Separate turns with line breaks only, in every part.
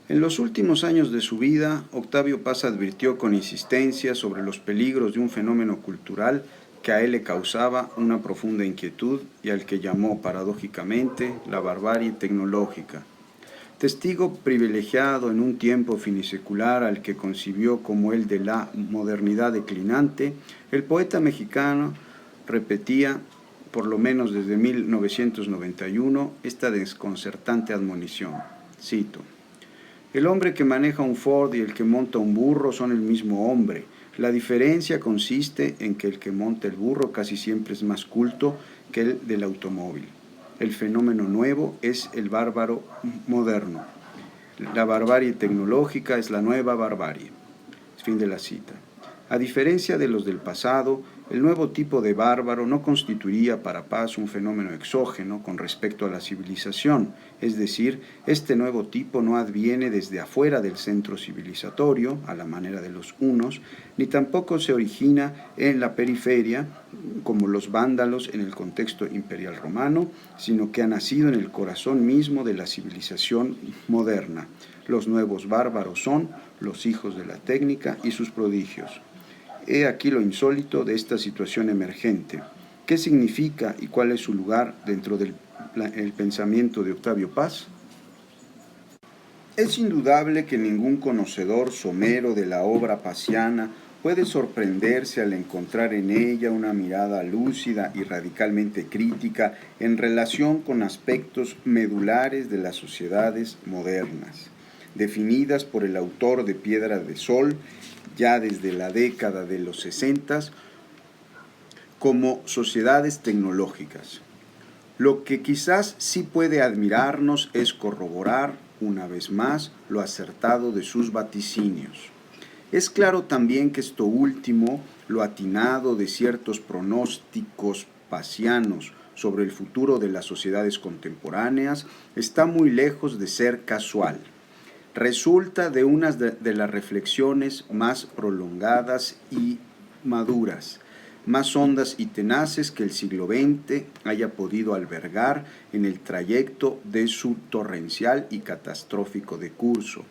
En los últimos años de su vida, Octavio Paz advirtió con insistencia sobre los peligros de un fenómeno cultural que a él le causaba una profunda inquietud y al que llamó paradójicamente la barbarie tecnológica. Testigo privilegiado en un tiempo finisecular al que concibió como el de la modernidad declinante, el poeta mexicano repetía, por lo menos desde 1991, esta desconcertante admonición. Cito: el hombre que maneja un Ford y el que monta un burro son el mismo hombre. La diferencia consiste en que el que monta el burro casi siempre es más culto que el del automóvil. El fenómeno nuevo es el bárbaro moderno. La barbarie tecnológica es la nueva barbarie. Fin de la cita. A diferencia de los del pasado, el nuevo tipo de bárbaro no constituiría para Paz un fenómeno exógeno con respecto a la civilización, es decir, este nuevo tipo no adviene desde afuera del centro civilizatorio, a la manera de los hunos, ni tampoco se origina en la periferia, como los vándalos en el contexto imperial romano, sino que ha nacido en el corazón mismo de la civilización moderna. Los nuevos bárbaros son los hijos de la técnica y sus prodigios. He aquí lo insólito de esta situación emergente. ¿Qué significa y cuál es su lugar dentro del pensamiento de Octavio Paz? Es indudable que ningún conocedor somero de la obra paziana puede sorprenderse al encontrar en ella una mirada lúcida y radicalmente crítica en relación con aspectos medulares de las sociedades modernas, definidas por el autor de Piedra de Sol ya desde la década de los 60 como sociedades tecnológicas. Lo que quizás sí puede admirarnos es corroborar, una vez más, lo acertado de sus vaticinios. Es claro también que esto último, lo atinado de ciertos pronósticos pazianos sobre el futuro de las sociedades contemporáneas, está muy lejos de ser casual. Resulta de una de las reflexiones más prolongadas y maduras, más hondas y tenaces que el siglo XX haya podido albergar en el trayecto de su torrencial y catastrófico decurso,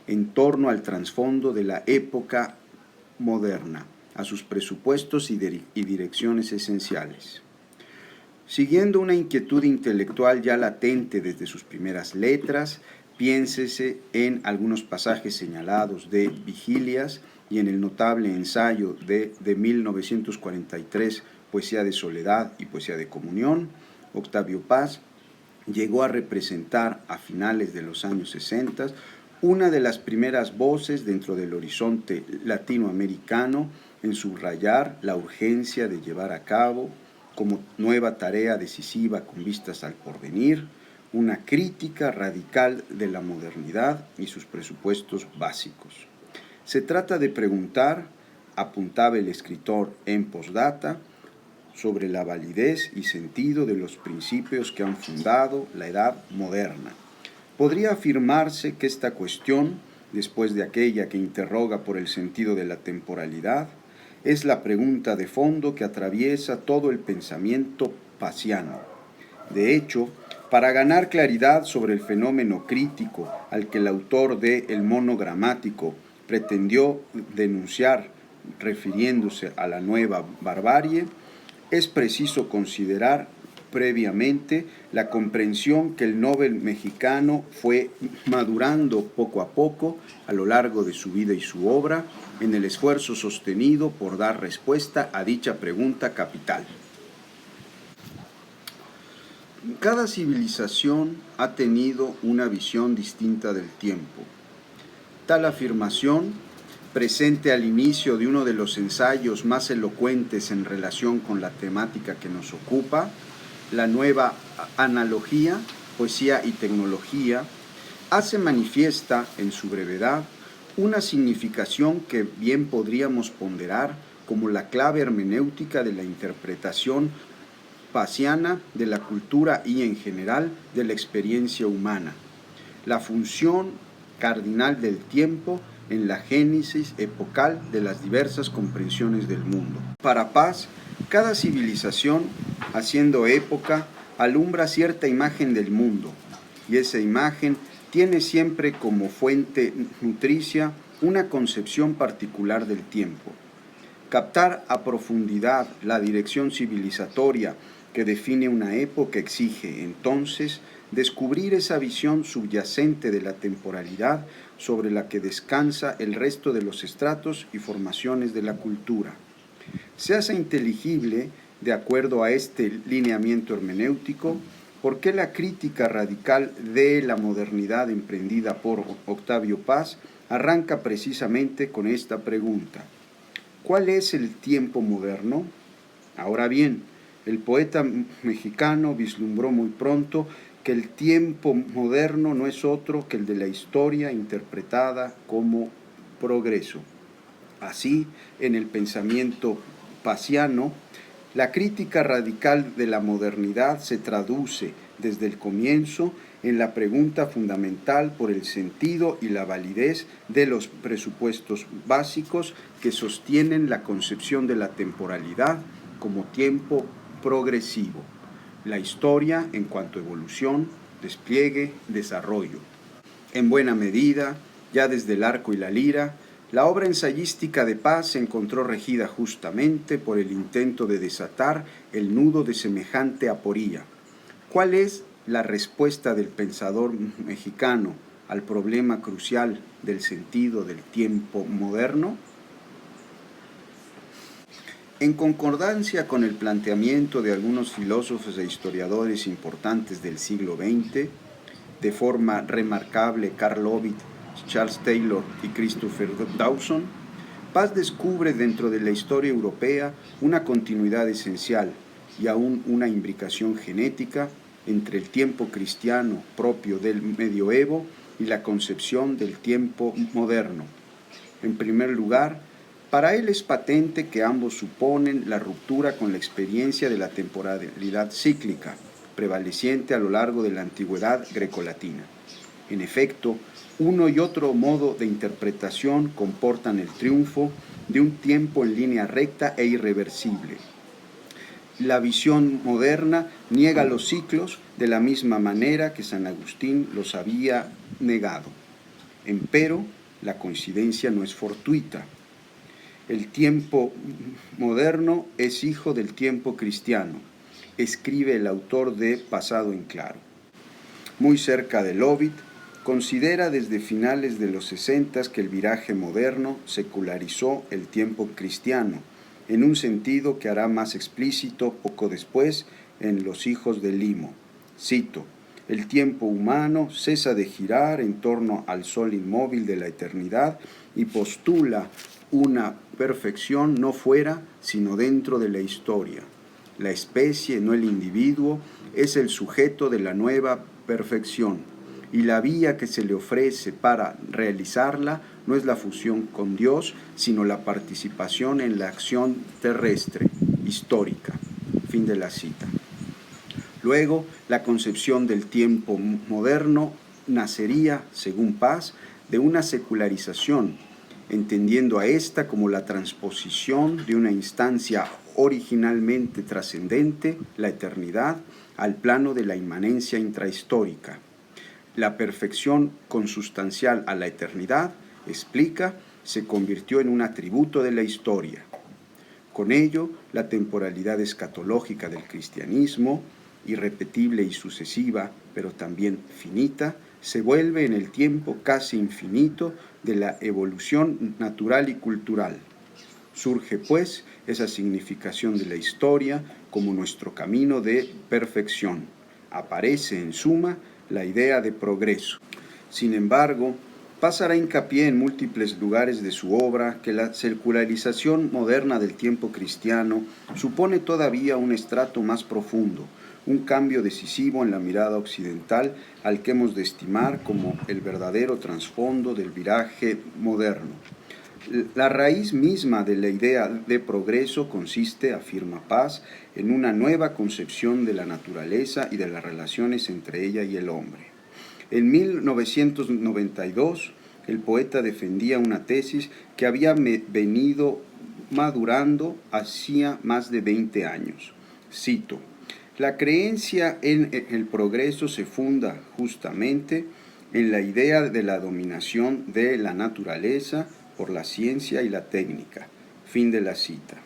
en torno al trasfondo de la época moderna, a sus presupuestos y direcciones esenciales. Siguiendo una inquietud intelectual ya latente desde sus primeras letras, piénsese en algunos pasajes señalados de Vigilias y en el notable ensayo de 1943, Poesía de Soledad y Poesía de Comunión. Octavio Paz llegó a representar a finales de los años 60 una de las primeras voces dentro del horizonte latinoamericano en subrayar la urgencia de llevar a cabo como nueva tarea decisiva con vistas al porvenir, una crítica radical de la modernidad y sus presupuestos básicos. Se trata de preguntar, apuntaba el escritor en postdata, sobre la validez y sentido de los principios que han fundado la edad moderna. Podría afirmarse que esta cuestión, después de aquella que interroga por el sentido de la temporalidad, es la pregunta de fondo que atraviesa todo el pensamiento paziano. De hecho, para ganar claridad sobre el fenómeno crítico al que el autor de El Monogramático pretendió denunciar refiriéndose a la nueva barbarie, es preciso considerar previamente la comprensión que el Nobel mexicano fue madurando poco a poco a lo largo de su vida y su obra en el esfuerzo sostenido por dar respuesta a dicha pregunta capital. Cada civilización ha tenido una visión distinta del tiempo. Tal afirmación, presente al inicio de uno de los ensayos más elocuentes en relación con la temática que nos ocupa, la nueva analogía, poesía y tecnología, hace manifiesta en su brevedad una significación que bien podríamos ponderar como la clave hermenéutica de la interpretación paziana de la cultura y en general de la experiencia humana, la función cardinal del tiempo en la génesis epocal de las diversas comprensiones del mundo. Para Paz, cada civilización, haciendo época, alumbra cierta imagen del mundo, y esa imagen tiene siempre como fuente nutricia una concepción particular del tiempo. Captar a profundidad la dirección civilizatoria que define una época exige, entonces, descubrir esa visión subyacente de la temporalidad sobre la que descansa el resto de los estratos y formaciones de la cultura. Se hace inteligible, de acuerdo a este lineamiento hermenéutico, por qué la crítica radical de la modernidad emprendida por Octavio Paz arranca precisamente con esta pregunta: ¿cuál es el tiempo moderno? Ahora bien, el poeta mexicano vislumbró muy pronto que el tiempo moderno no es otro que el de la historia interpretada como progreso. Así, en el pensamiento paciano, la crítica radical de la modernidad se traduce desde el comienzo en la pregunta fundamental por el sentido y la validez de los presupuestos básicos que sostienen la concepción de la temporalidad como tiempo progresivo, la historia en cuanto a evolución, despliegue, desarrollo. En buena medida, ya desde el arco y la lira, la obra ensayística de Paz se encontró regida justamente por el intento de desatar el nudo de semejante aporía. ¿Cuál es la respuesta del pensador mexicano al problema crucial del sentido del tiempo moderno? En concordancia con el planteamiento de algunos filósofos e historiadores importantes del siglo XX, de forma remarcable Karl Ovid, Charles Taylor y Christopher Dawson, Paz descubre dentro de la historia europea una continuidad esencial y aún una imbricación genética entre el tiempo cristiano propio del medioevo y la concepción del tiempo moderno. En primer lugar, para él es patente que ambos suponen la ruptura con la experiencia de la temporalidad cíclica, prevaleciente a lo largo de la antigüedad grecolatina. En efecto, uno y otro modo de interpretación comportan el triunfo de un tiempo en línea recta e irreversible. La visión moderna niega los ciclos de la misma manera que San Agustín los había negado. Empero, la coincidencia no es fortuita. El tiempo moderno es hijo del tiempo cristiano, escribe el autor de Pasado en Claro. Muy cerca de Ovid, considera desde finales de los 60 que el viraje moderno secularizó el tiempo cristiano, en un sentido que hará más explícito poco después en Los hijos de Limo. Cito: el tiempo humano cesa de girar en torno al sol inmóvil de la eternidad y postula una perfección no fuera, sino dentro de la historia. La especie, no el individuo, es el sujeto de la nueva perfección, y la vía que se le ofrece para realizarla no es la fusión con Dios, sino la participación en la acción terrestre, histórica. Fin de la cita. Luego, la concepción del tiempo moderno nacería, según Paz, de una secularización, entendiendo a esta como la transposición de una instancia originalmente trascendente, la eternidad, al plano de la inmanencia intrahistórica. La perfección consustancial a la eternidad, explica, se convirtió en un atributo de la historia. Con ello, la temporalidad escatológica del cristianismo, irrepetible y sucesiva, pero también finita, se vuelve en el tiempo casi infinito de la evolución natural y cultural. Surge, pues, esa significación de la historia como nuestro camino de perfección. Aparece, en suma, la idea de progreso. Sin embargo, Paz hará hincapié en múltiples lugares de su obra que la secularización moderna del tiempo cristiano supone todavía un estrato más profundo, un cambio decisivo en la mirada occidental al que hemos de estimar como el verdadero trasfondo del viraje moderno. La raíz misma de la idea de progreso consiste, afirma Paz, en una nueva concepción de la naturaleza y de las relaciones entre ella y el hombre. En 1992, el poeta defendía una tesis que había venido madurando hacía más de 20 años. Cito: la creencia en el progreso se funda justamente en la idea de la dominación de la naturaleza por la ciencia y la técnica. Fin de la cita.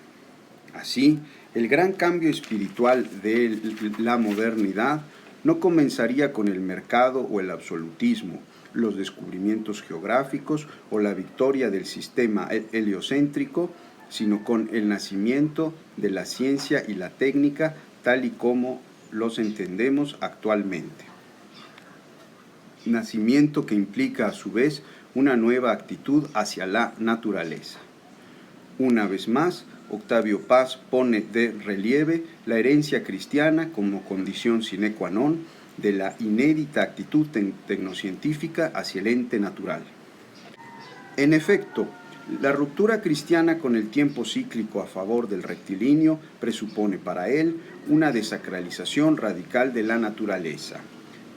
Así, el gran cambio espiritual de la modernidad no comenzaría con el mercado o el absolutismo, los descubrimientos geográficos o la victoria del sistema heliocéntrico, sino con el nacimiento de la ciencia y la técnica tal y como los entendemos actualmente. Nacimiento que implica a su vez una nueva actitud hacia la naturaleza. Una vez más, Octavio Paz pone de relieve la herencia cristiana como condición sine qua non de la inédita actitud tecnocientífica hacia el ente natural. En efecto, la ruptura cristiana con el tiempo cíclico a favor del rectilíneo presupone para él una desacralización radical de la naturaleza.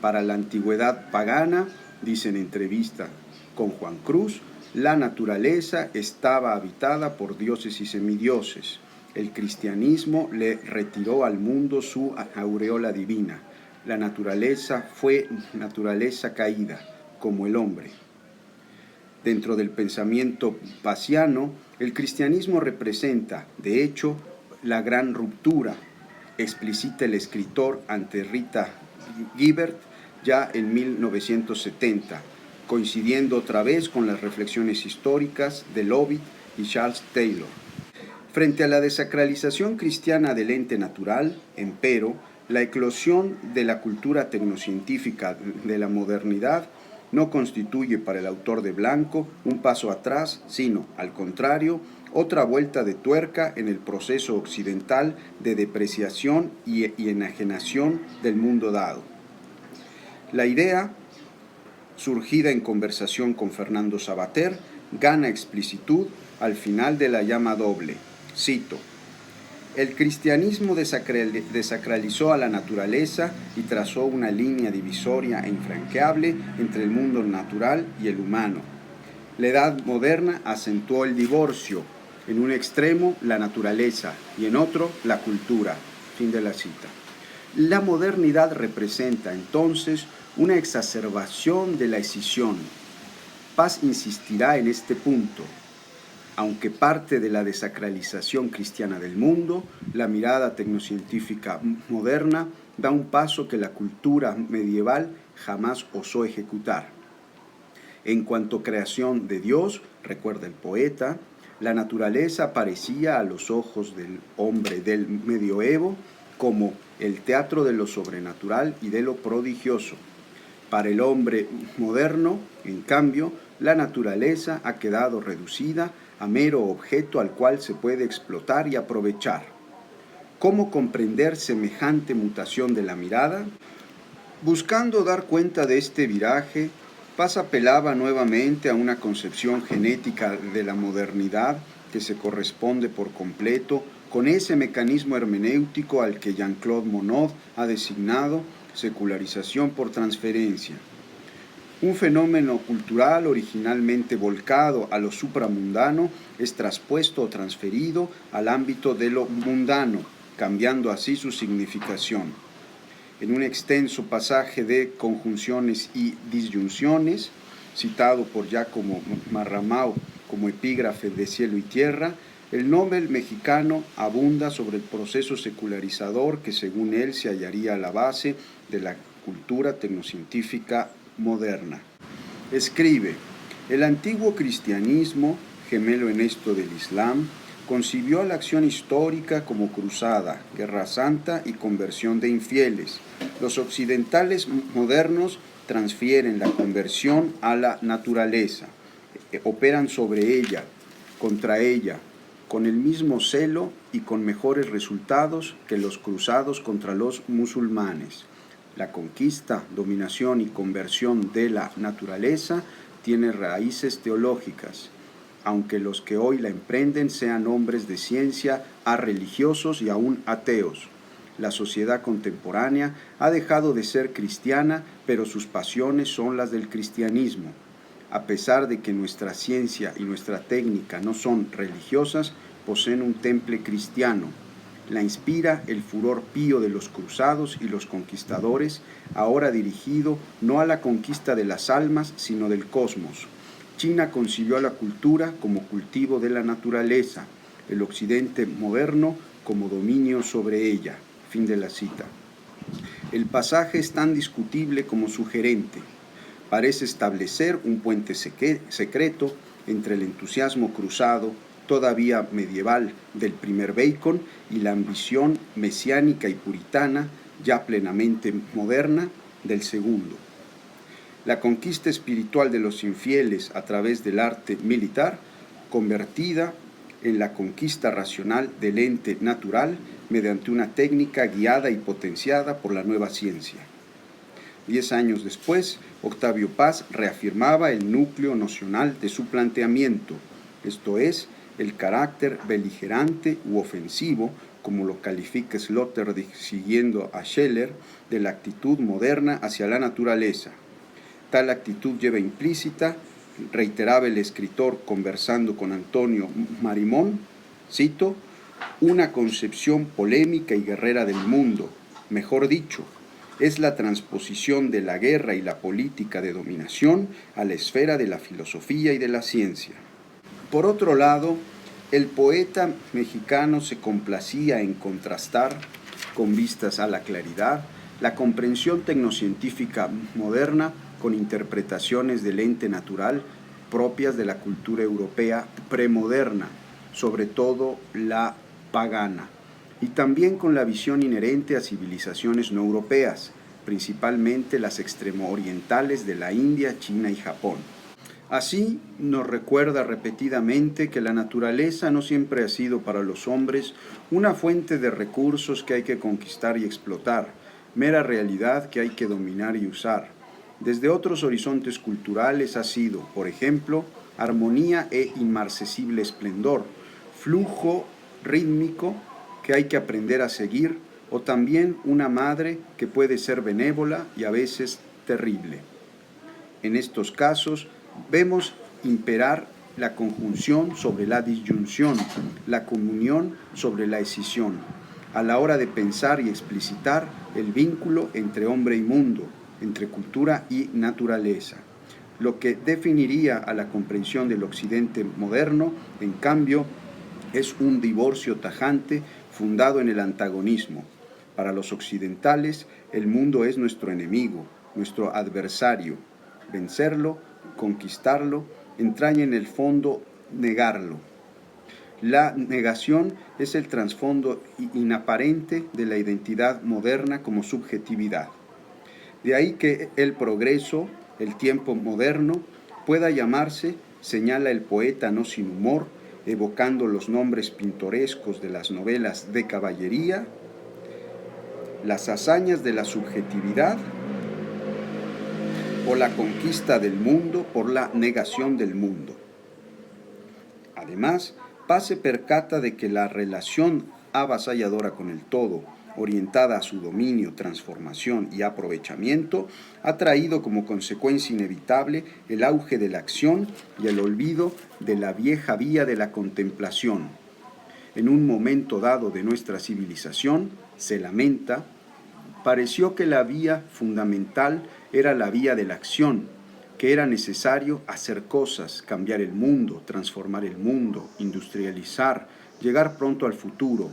Para la antigüedad pagana, dice en entrevista con Juan Cruz, la naturaleza estaba habitada por dioses y semidioses. El cristianismo le retiró al mundo su aureola divina. La naturaleza fue naturaleza caída, como el hombre. Dentro del pensamiento paciano, el cristianismo representa, de hecho, la gran ruptura, explicita el escritor ante Rita Gibert ya en 1970, coincidiendo otra vez con las reflexiones históricas de Lovett y Charles Taylor. Frente a la desacralización cristiana del ente natural, empero, la eclosión de la cultura tecnocientífica de la modernidad no constituye para el autor de Blanco un paso atrás, sino, al contrario, otra vuelta de tuerca en el proceso occidental de depreciación y enajenación del mundo dado. La idea, surgida en conversación con Fernando Savater, gana explicitud al final de La llama doble. Cito: el cristianismo desacralizó a la naturaleza y trazó una línea divisoria e infranqueable entre el mundo natural y el humano. La edad moderna acentuó el divorcio, en un extremo la naturaleza y en otro la cultura. Fin de la cita. La modernidad representa entonces una exacerbación de la escisión. Paz insistirá en este punto. Aunque parte de la desacralización cristiana del mundo, la mirada tecnocientífica moderna da un paso que la cultura medieval jamás osó ejecutar. En cuanto a creación de Dios, recuerda el poeta, la naturaleza parecía a los ojos del hombre del medioevo como el teatro de lo sobrenatural y de lo prodigioso. Para el hombre moderno, en cambio, la naturaleza ha quedado reducida a mero objeto al cual se puede explotar y aprovechar. ¿Cómo comprender semejante mutación de la mirada? Buscando dar cuenta de este viraje, Paz apelaba nuevamente a una concepción genética de la modernidad que se corresponde por completo con ese mecanismo hermenéutico al que Jean-Claude Monod ha designado secularización por transferencia. Un fenómeno cultural originalmente volcado a lo supramundano es traspuesto o transferido al ámbito de lo mundano, cambiando así su significación. En un extenso pasaje de conjunciones y disyunciones, citado por Giacomo Marramao como epígrafe de Cielo y Tierra, el Nobel mexicano abunda sobre el proceso secularizador que según él se hallaría a la base de la cultura tecnocientífica moderna. Escribe: el antiguo cristianismo, gemelo en esto del Islam, concibió la acción histórica como cruzada, guerra santa y conversión de infieles. Los occidentales modernos transfieren la conversión a la naturaleza, operan sobre ella, contra ella, con el mismo celo y con mejores resultados que los cruzados contra los musulmanes. La conquista, dominación y conversión de la naturaleza tiene raíces teológicas, aunque los que hoy la emprenden sean hombres de ciencia, religiosos y aún ateos. La sociedad contemporánea ha dejado de ser cristiana, pero sus pasiones son las del cristianismo. A pesar de que nuestra ciencia y nuestra técnica no son religiosas, poseen un temple cristiano. la inspira el furor pío de los cruzados y los conquistadores, ahora dirigido no a la conquista de las almas, sino del cosmos. China concibió a la cultura como cultivo de la naturaleza, el occidente moderno como dominio sobre ella. Fin de la cita. El pasaje es tan discutible como sugerente. Parece establecer un puente secreto entre el entusiasmo cruzado, todavía medieval, del primer Bacon y la ambición mesiánica y puritana, ya plenamente moderna, del segundo. La conquista espiritual de los infieles a través del arte militar, convertida en la conquista racional del ente natural mediante una técnica guiada y potenciada por la nueva ciencia. 10 años después, Octavio Paz reafirmaba el núcleo nocional de su planteamiento, esto es, el carácter beligerante u ofensivo, como lo califica Sloterdijk siguiendo a Scheler, de la actitud moderna hacia la naturaleza. Tal actitud lleva implícita, reiteraba el escritor conversando con Antonio Marimón, cito, una concepción polémica y guerrera del mundo, mejor dicho, es la transposición de la guerra y la política de dominación a la esfera de la filosofía y de la ciencia. Por otro lado, el poeta mexicano se complacía en contrastar, con vistas a la claridad, la comprensión tecnocientífica moderna con interpretaciones del ente natural propias de la cultura europea premoderna, sobre todo la pagana, y también con la visión inherente a civilizaciones no europeas, principalmente las extremo-orientales de la India, China y Japón. Así nos recuerda repetidamente que la naturaleza no siempre ha sido para los hombres una fuente de recursos que hay que conquistar y explotar, mera realidad que hay que dominar y usar. Desde otros horizontes culturales ha sido, por ejemplo, armonía e inmarcesible esplendor, flujo rítmico que hay que aprender a seguir, o también una madre que puede ser benévola y a veces terrible. En estos casos vemos imperar la conjunción sobre la disyunción, la comunión sobre la escisión, a la hora de pensar y explicitar el vínculo entre hombre y mundo, entre cultura y naturaleza. Lo que definiría a la comprensión del occidente moderno, en cambio, es un divorcio tajante fundado en el antagonismo. Para los occidentales, el mundo es nuestro enemigo, nuestro adversario. Vencerlo, conquistarlo, entraña en el fondo negarlo. La negación es el trasfondo inaparente de la identidad moderna como subjetividad. De ahí que el progreso, el tiempo moderno, pueda llamarse, señala el poeta no sin humor, evocando los nombres pintorescos de las novelas de caballería, las hazañas de la subjetividad o la conquista del mundo por la negación del mundo. Además, Paz se percata de que la relación avasalladora con el todo, orientada a su dominio, transformación y aprovechamiento, ha traído como consecuencia inevitable el auge de la acción y el olvido de la vieja vía de la contemplación. En un momento dado de nuestra civilización, se lamenta, pareció que la vía fundamental era la vía de la acción, que era necesario hacer cosas, cambiar el mundo, transformar el mundo, industrializar, llegar pronto al futuro.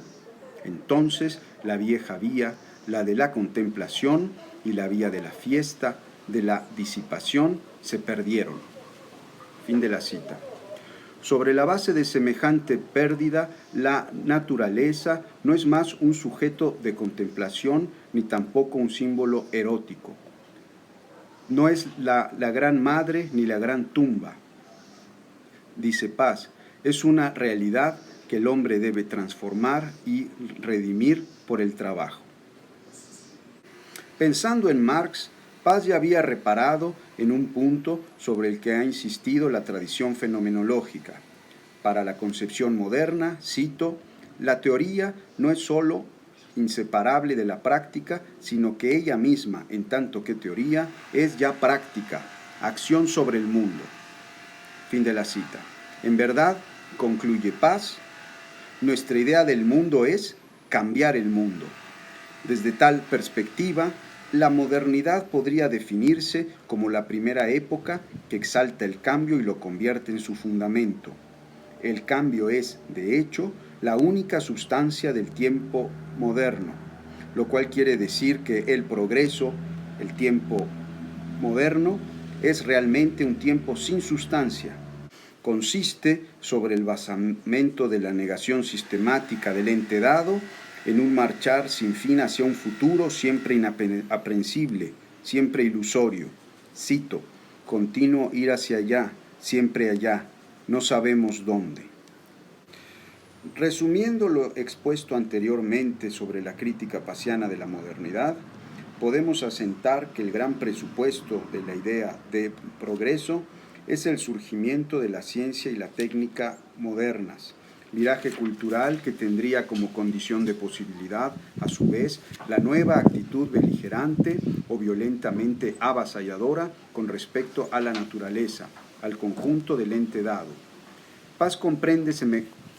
Entonces, la vieja vía, la de la contemplación y la vía de la fiesta, de la disipación, se perdieron. Fin de la cita. Sobre la base de semejante pérdida, la naturaleza no es más un sujeto de contemplación ni tampoco un símbolo erótico. No es la gran madre ni la gran tumba, dice Paz, es una realidad que el hombre debe transformar y redimir por el trabajo. Pensando en Marx, Paz ya había reparado en un punto sobre el que ha insistido la tradición fenomenológica. Para la concepción moderna, cito, la teoría no es sólo inseparable de la práctica, sino que ella misma, en tanto que teoría, es ya práctica, acción sobre el mundo. Fin de la cita. En verdad, concluye Paz, nuestra idea del mundo es cambiar el mundo. Desde tal perspectiva, la modernidad podría definirse como la primera época que exalta el cambio y lo convierte en su fundamento. El cambio es, de hecho, la única sustancia del tiempo moderno, lo cual quiere decir que el progreso, el tiempo moderno, es realmente un tiempo sin sustancia. Consiste sobre el basamento de la negación sistemática del ente dado en un marchar sin fin hacia un futuro siempre inaprensible, siempre ilusorio. Cito, continuo ir hacia allá, siempre allá, no sabemos dónde. Resumiendo lo expuesto anteriormente sobre la crítica pasiana de la modernidad, podemos asentar que el gran presupuesto de la idea de progreso es el surgimiento de la ciencia y la técnica modernas, viraje cultural que tendría como condición de posibilidad, a su vez, la nueva actitud beligerante o violentamente avasalladora con respecto a la naturaleza, al conjunto del ente dado. Paz comprende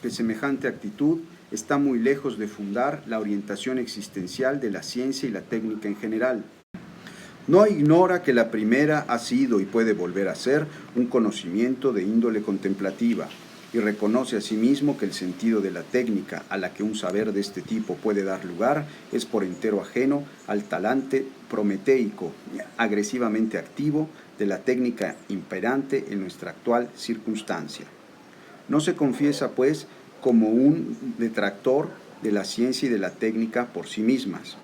que semejante actitud está muy lejos de fundar la orientación existencial de la ciencia y la técnica en general. No ignora que la primera ha sido y puede volver a ser un conocimiento de índole contemplativa y reconoce asimismo que el sentido de la técnica a la que un saber de este tipo puede dar lugar es por entero ajeno al talante prometeico, agresivamente activo de la técnica imperante en nuestra actual circunstancia. No se confiesa, pues, como un detractor de la ciencia y de la técnica por sí mismas.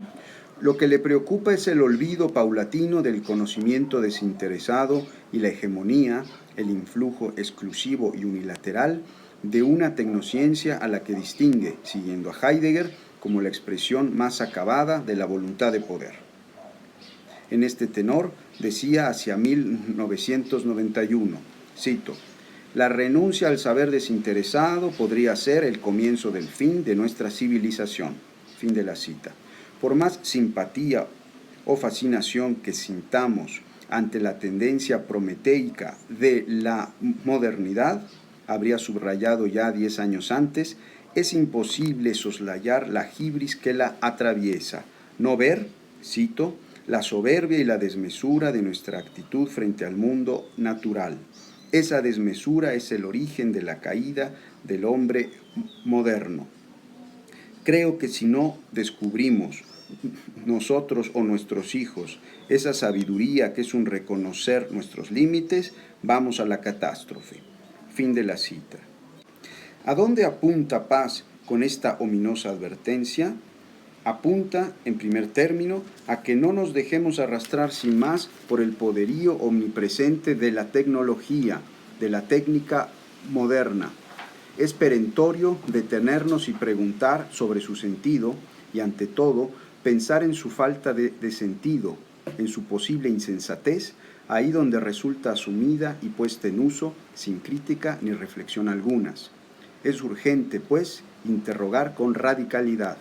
Lo que le preocupa es el olvido paulatino del conocimiento desinteresado y la hegemonía, el influjo exclusivo y unilateral de una tecnociencia a la que distingue, siguiendo a Heidegger, como la expresión más acabada de la voluntad de poder. En este tenor decía hacia 1991, cito, la renuncia al saber desinteresado podría ser el comienzo del fin de nuestra civilización. Fin de la cita. Por más simpatía o fascinación que sintamos ante la tendencia prometeica de la modernidad, habría subrayado ya 10 años antes, es imposible soslayar la hibris que la atraviesa, no ver, cito, la soberbia y la desmesura de nuestra actitud frente al mundo natural. Esa desmesura es el origen de la caída del hombre moderno. Creo que si no descubrimos nosotros o nuestros hijos esa sabiduría que es un reconocer nuestros límites, vamos a la catástrofe. Fin de la cita. ¿A dónde apunta Paz con esta ominosa advertencia? Apunta, en primer término, a que no nos dejemos arrastrar sin más por el poderío omnipresente de la tecnología, de la técnica moderna. Es perentorio detenernos y preguntar sobre su sentido y, ante todo, pensar en su falta de sentido, en su posible insensatez, ahí donde resulta asumida y puesta en uso sin crítica ni reflexión algunas. Es urgente, pues, interrogar con radicalidad: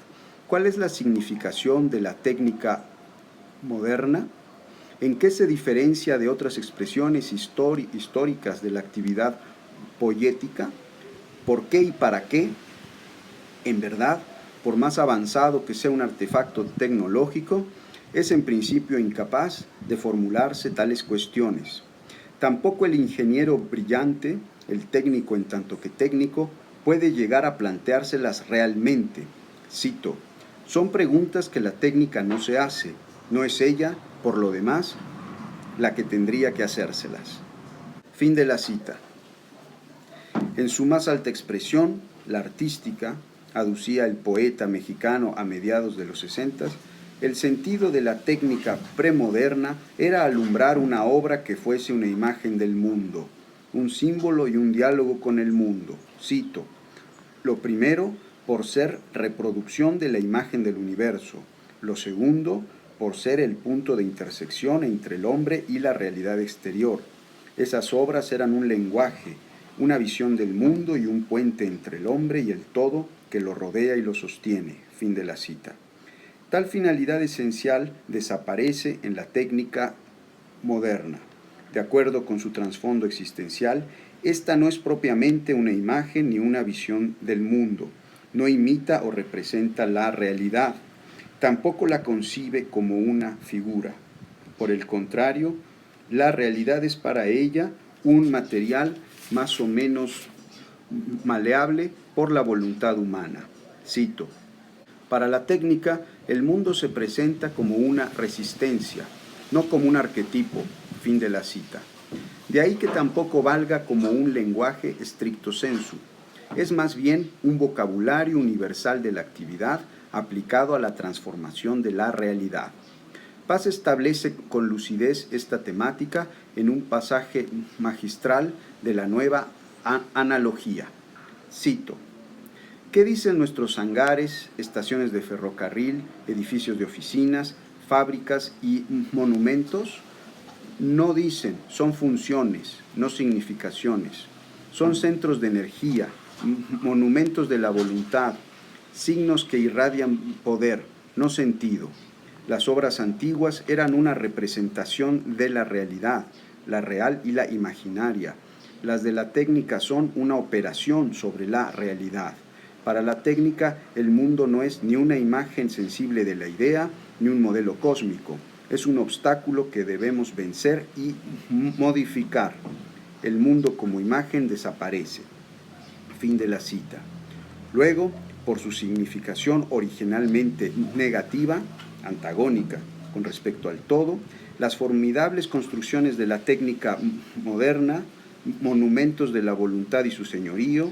¿cuál es la significación de la técnica moderna? ¿En qué se diferencia de otras expresiones históricas de la actividad poética? ¿Por qué y para qué? En verdad, por más avanzado que sea un artefacto tecnológico, es en principio incapaz de formularse tales cuestiones. Tampoco el ingeniero brillante, el técnico en tanto que técnico, puede llegar a planteárselas realmente. Cito, son preguntas que la técnica no se hace, no es ella, por lo demás, la que tendría que hacérselas. Fin de la cita. En su más alta expresión, la artística, aducía el poeta mexicano a mediados de los 60, el sentido de la técnica premoderna era alumbrar una obra que fuese una imagen del mundo, un símbolo y un diálogo con el mundo. Cito, lo primero, por ser reproducción de la imagen del universo. Lo segundo, por ser el punto de intersección entre el hombre y la realidad exterior. Esas obras eran un lenguaje, una visión del mundo y un puente entre el hombre y el todo que lo rodea y lo sostiene. Fin de la cita. Tal finalidad esencial desaparece en la técnica moderna. De acuerdo con su trasfondo existencial, esta no es propiamente una imagen ni una visión del mundo, no imita o representa la realidad, tampoco la concibe como una figura. Por el contrario, la realidad es para ella un material más o menos maleable por la voluntad humana. Cito: para la técnica, el mundo se presenta como una resistencia, no como un arquetipo. Fin de la cita. De ahí que tampoco valga como un lenguaje stricto sensu. Es más bien un vocabulario universal de la actividad aplicado a la transformación de la realidad. Paz establece con lucidez esta temática en un pasaje magistral de la Nueva Analogía. Cito: ¿qué dicen nuestros hangares, estaciones de ferrocarril, edificios de oficinas, fábricas y monumentos? No dicen, son funciones, no significaciones. Son centros de energía, monumentos de la voluntad, signos que irradian poder, no sentido. Las obras antiguas eran una representación de la realidad, la real y la imaginaria. Las de la técnica son una operación sobre la realidad. Para la técnica, el mundo no es ni una imagen sensible de la idea, ni un modelo cósmico. Es un obstáculo que debemos vencer y modificar. El mundo como imagen desaparece. Fin de la cita. Luego, por su significación originalmente negativa, antagónica con respecto al todo, las formidables construcciones de la técnica moderna, monumentos de la voluntad y su señorío,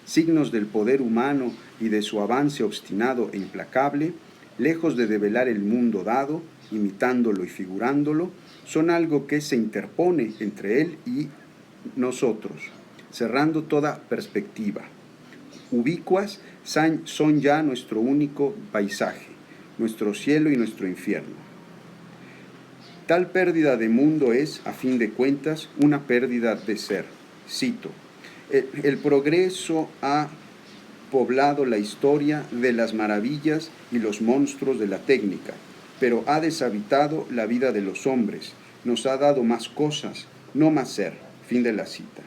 signos del poder humano y de su avance obstinado e implacable, lejos de develar el mundo dado, imitándolo y figurándolo, son algo que se interpone entre él y nosotros, cerrando toda perspectiva. Ubicuas son ya nuestro único paisaje, nuestro cielo y nuestro infierno. Tal pérdida de mundo es, a fin de cuentas, una pérdida de ser. Cito: el progreso ha poblado la historia de las maravillas y los monstruos de la técnica, pero ha deshabitado la vida de los hombres, nos ha dado más cosas, no más ser. Fin de la cita.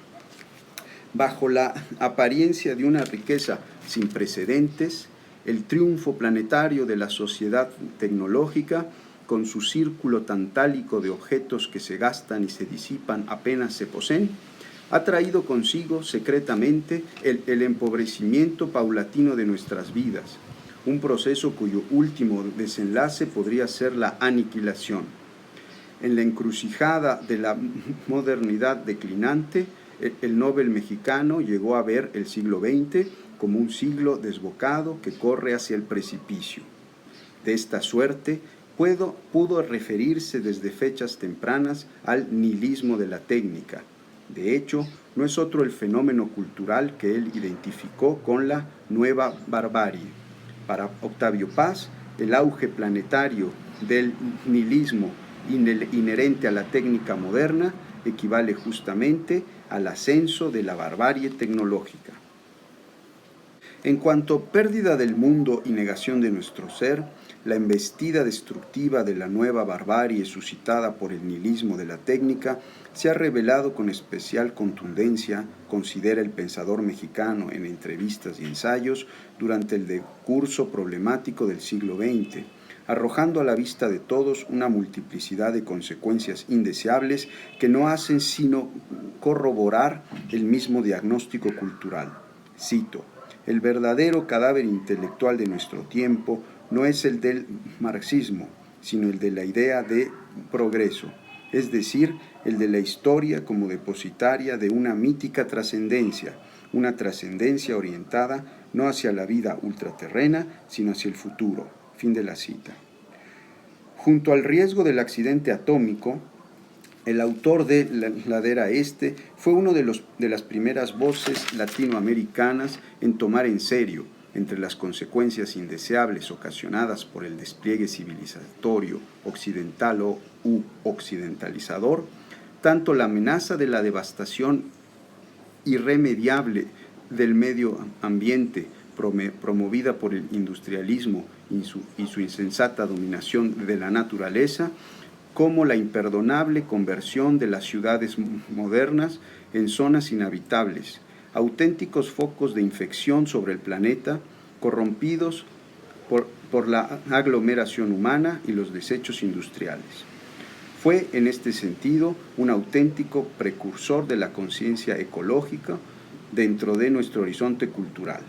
Bajo la apariencia de una riqueza sin precedentes, el triunfo planetario de la sociedad tecnológica, con su círculo tantálico de objetos que se gastan y se disipan apenas se poseen, ha traído consigo secretamente el empobrecimiento paulatino de nuestras vidas, un proceso cuyo último desenlace podría ser la aniquilación. En la encrucijada de la modernidad declinante, el Nobel mexicano llegó a ver el siglo XX como un siglo desbocado que corre hacia el precipicio. De esta suerte, pudo referirse desde fechas tempranas al nihilismo de la técnica. De hecho, no es otro el fenómeno cultural que él identificó con la nueva barbarie. Para Octavio Paz, el auge planetario del nihilismo inherente a la técnica moderna equivale justamente al ascenso de la barbarie tecnológica. En cuanto a pérdida del mundo y negación de nuestro ser, la embestida destructiva de la nueva barbarie suscitada por el nihilismo de la técnica se ha revelado con especial contundencia, considera el pensador mexicano en entrevistas y ensayos durante el decurso problemático del siglo XX, arrojando a la vista de todos una multiplicidad de consecuencias indeseables que no hacen sino corroborar el mismo diagnóstico cultural. Cito: el verdadero cadáver intelectual de nuestro tiempo no es el del marxismo, sino el de la idea de progreso, es decir, el de la historia como depositaria de una mítica trascendencia, una trascendencia orientada no hacia la vida ultraterrena, sino hacia el futuro. Fin de la cita. Junto al riesgo del accidente atómico, el autor de La Ladera Este fue uno de las primeras voces latinoamericanas en tomar en serio, entre las consecuencias indeseables ocasionadas por el despliegue civilizatorio occidental u occidentalizador, tanto la amenaza de la devastación irremediable del medio ambiente promovida por el industrialismo y su insensata dominación de la naturaleza, como la imperdonable conversión de las ciudades modernas en zonas inhabitables, auténticos focos de infección sobre el planeta, corrompidos por la aglomeración humana y los desechos industriales. Fue, en este sentido, un auténtico precursor de la conciencia ecológica dentro de nuestro horizonte cultural.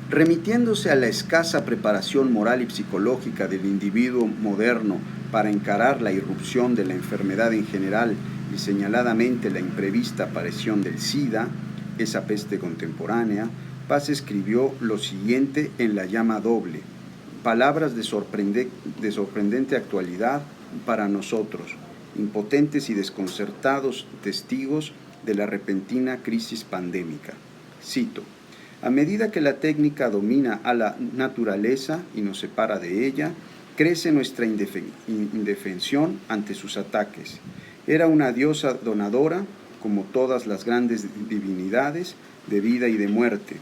Remitiéndose a la escasa preparación moral y psicológica del individuo moderno para encarar la irrupción de la enfermedad en general y señaladamente la imprevista aparición del SIDA, esa peste contemporánea, Paz escribió lo siguiente en La llama doble, palabras de sorprendente actualidad para nosotros, impotentes y desconcertados testigos de la repentina crisis pandémica. Cito: a medida que la técnica domina a la naturaleza y nos separa de ella, crece nuestra indefensión ante sus ataques. Era una diosa donadora, como todas las grandes divinidades, de vida y de muerte.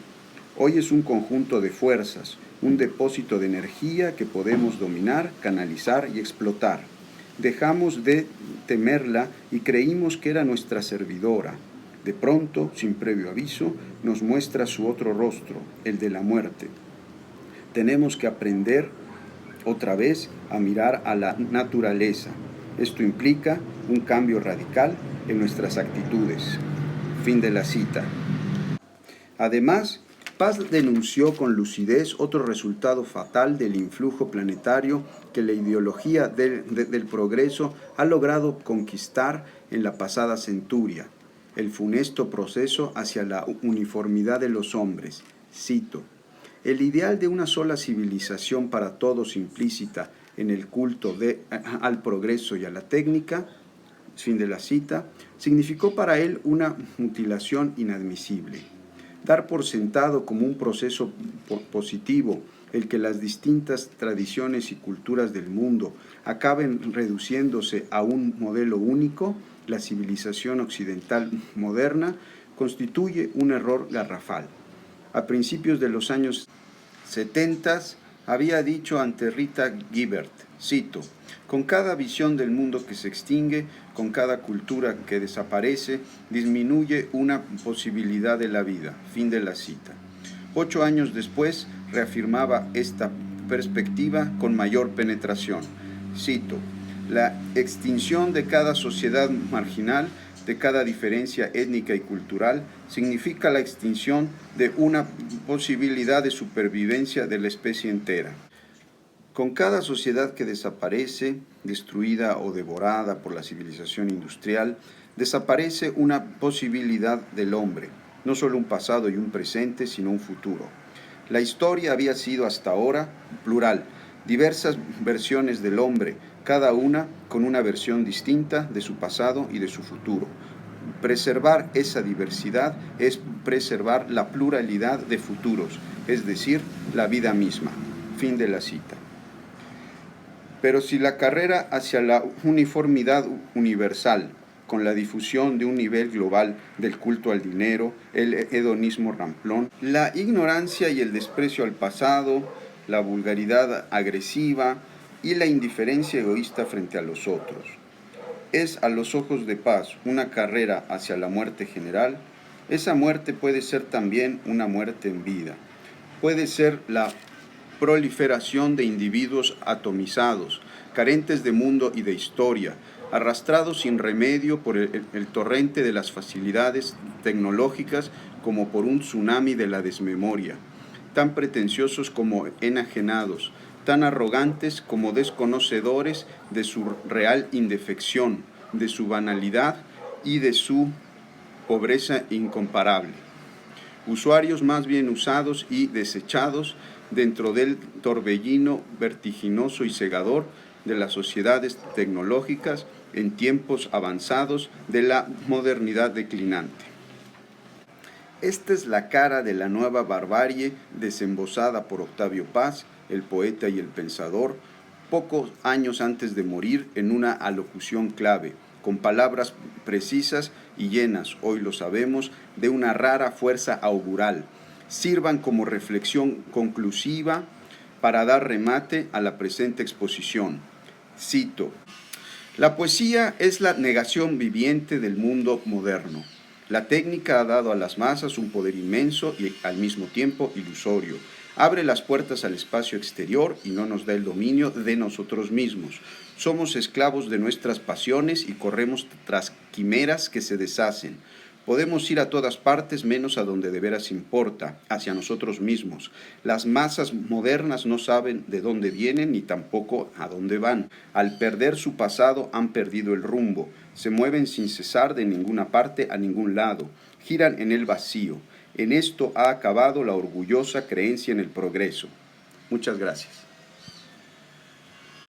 Hoy es un conjunto de fuerzas, un depósito de energía que podemos dominar, canalizar y explotar. Dejamos de temerla y creímos que era nuestra servidora. De pronto, sin previo aviso, nos muestra su otro rostro, el de la muerte. Tenemos que aprender otra vez a mirar a la naturaleza. Esto implica un cambio radical en nuestras actitudes. Fin de la cita. Además, Paz denunció con lucidez otro resultado fatal del influjo planetario que la ideología del progreso ha logrado conquistar en la pasada centuria, el funesto proceso hacia la uniformidad de los hombres. Cito: el ideal de una sola civilización para todos implícita en el culto al progreso y a la técnica, fin de la cita, significó para él una mutilación inadmisible. Dar por sentado como un proceso positivo el que las distintas tradiciones y culturas del mundo acaben reduciéndose a un modelo único, la civilización occidental moderna, constituye un error garrafal. A principios de los años 70 había dicho ante Rita Gibert, cito: con cada visión del mundo que se extingue, con cada cultura que desaparece, disminuye una posibilidad de la vida. Fin de la cita. 8 años después, reafirmaba esta perspectiva con mayor penetración. Cito: la extinción de cada sociedad marginal, de cada diferencia étnica y cultural, significa la extinción de una posibilidad de supervivencia de la especie entera. Con cada sociedad que desaparece, destruida o devorada por la civilización industrial, desaparece una posibilidad del hombre, no solo un pasado y un presente, sino un futuro. La historia había sido hasta ahora plural, diversas versiones del hombre, cada una con una versión distinta de su pasado y de su futuro. Preservar esa diversidad es preservar la pluralidad de futuros, es decir, la vida misma. Fin de la cita. Pero si la carrera hacia la uniformidad universal, con la difusión de un nivel global del culto al dinero, el hedonismo ramplón, la ignorancia y el desprecio al pasado, la vulgaridad agresiva y la indiferencia egoísta frente a los otros, es a los ojos de Paz una carrera hacia la muerte general, esa muerte puede ser también una muerte en vida. Puede ser la proliferación de individuos atomizados, carentes de mundo y de historia, arrastrados sin remedio por el torrente de las facilidades tecnológicas como por un tsunami de la desmemoria, tan pretenciosos como enajenados, tan arrogantes como desconocedores de su real indefección, de su banalidad y de su pobreza incomparable. Usuarios más bien usados y desechados dentro del torbellino vertiginoso y cegador de las sociedades tecnológicas en tiempos avanzados de la modernidad declinante. Esta es la cara de la nueva barbarie desembozada por Octavio Paz, el poeta y el pensador, pocos años antes de morir en una alocución clave, con palabras precisas y llenas, hoy lo sabemos, de una rara fuerza augural. Sirvan como reflexión conclusiva para dar remate a la presente exposición. Cito: la poesía es la negación viviente del mundo moderno. La técnica ha dado a las masas un poder inmenso y al mismo tiempo ilusorio. Abre las puertas al espacio exterior y no nos da el dominio de nosotros mismos. Somos esclavos de nuestras pasiones y corremos tras quimeras que se deshacen. Podemos ir a todas partes menos a donde de veras importa, hacia nosotros mismos. Las masas modernas no saben de dónde vienen ni tampoco a dónde van. Al perder su pasado han perdido el rumbo. Se mueven sin cesar de ninguna parte a ningún lado. Giran en el vacío. En esto ha acabado la orgullosa creencia en el progreso. Muchas gracias.